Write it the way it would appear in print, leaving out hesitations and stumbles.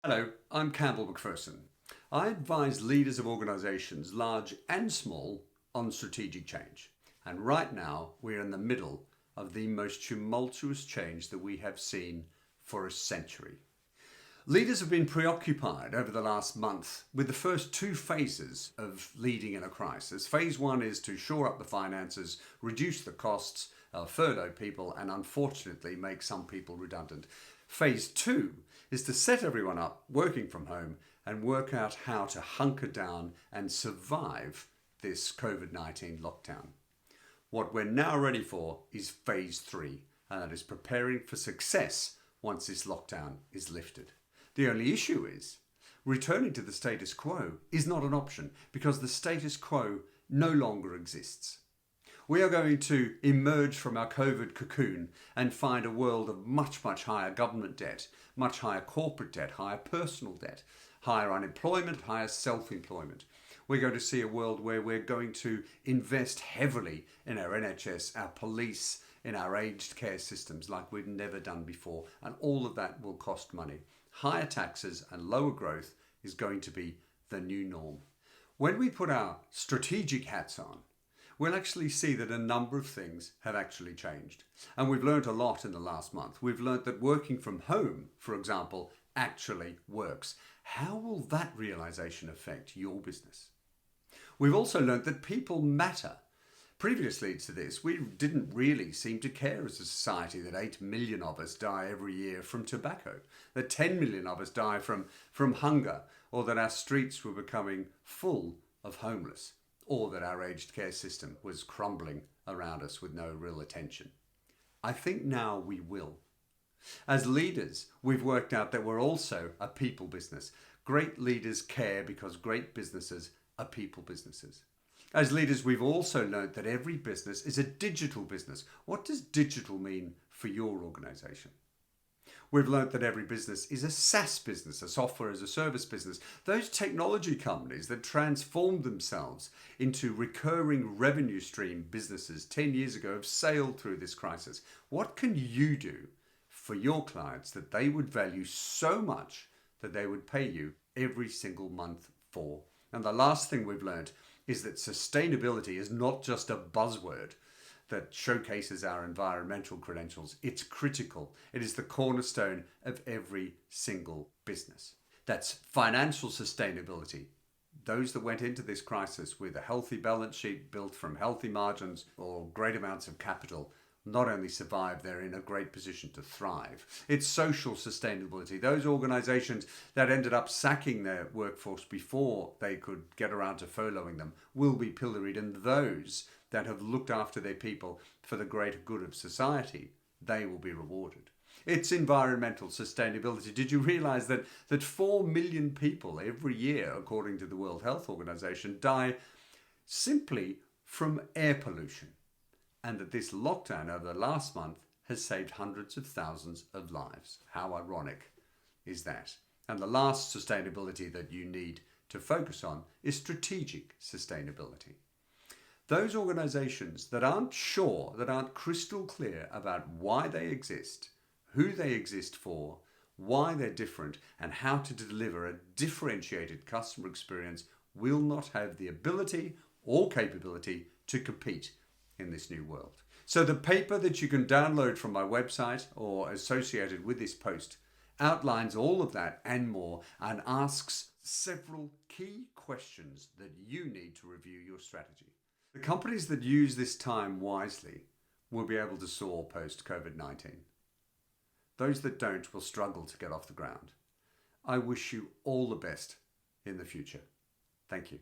Hello, I'm Campbell McPherson. I advise leaders of organisations, large and small, on strategic change. And right now, we're in the middle of the most tumultuous change that we have seen for a century. Leaders have been preoccupied over the last month with the first two phases of leading in a crisis. Phase one is to shore up the finances, reduce the costs, furlough people, and unfortunately make some people redundant. Phase two is to set everyone up working from home and work out how to hunker down and survive this COVID-19 lockdown. What we're now ready for is phase three, and that is preparing for success once this lockdown is lifted. The only issue is returning to the status quo is not an option because the status quo no longer exists. We are going to emerge from our COVID cocoon and find a world of much higher government debt, much higher corporate debt, higher personal debt, higher unemployment, higher self-employment. We're going to see a world where we're going to invest heavily in our NHS, our police, in our aged care systems like we've never done before, and all of that will cost money. Higher taxes and lower growth is going to be the new norm. When we put our strategic hats on, we'll actually see that a number of things have actually changed. And we've learned a lot in the last month. We've learned that working from home, for example, actually works. How will that realization affect your business? We've also learned that people matter. Previously to this, we didn't really seem to care as a society that 8 million of us die every year from tobacco, that 10 million of us die from hunger, or that our streets were becoming full of homeless, or that our aged care system was crumbling around us with no real attention. I think now we will. As leaders, we've worked out that we're also a people business. Great leaders care because great businesses are people businesses. As leaders, we've also learned that every business is a digital business. What does digital mean for your organisation? We've learned that every business is a SaaS business, a software as a service business. Those technology companies that transformed themselves into recurring revenue stream businesses 10 years ago have sailed through this crisis. What can you do for your clients that they would value so much that they would pay you every single month for? And the last thing we've learned is that sustainability is not just a buzzword that showcases our environmental credentials. It's critical. It is the cornerstone of every single business. That's financial sustainability. Those that went into this crisis with a healthy balance sheet built from healthy margins or great amounts of capital not only survive, they're in a great position to thrive. It's social sustainability. Those organisations that ended up sacking their workforce before they could get around to furloughing them will be pilloried, and those that have looked after their people for the greater good of society, they will be rewarded. It's environmental sustainability. Did you realise that 4 million people every year, according to the World Health Organization, die simply from air pollution? And that this lockdown over the last month has saved hundreds of thousands of lives. How ironic is that? And the last sustainability that you need to focus on is strategic sustainability. Those organisations that aren't sure, that aren't crystal clear about why they exist, who they exist for, why they're different, and how to deliver a differentiated customer experience will not have the ability or capability to compete in this new world. So the paper that you can download from my website or associated with this post outlines all of that and more, and asks several key questions that you need to review your strategy. The companies that use this time wisely will be able to soar post-COVID-19. Those that don't will struggle to get off the ground. I wish you all the best in the future. Thank you.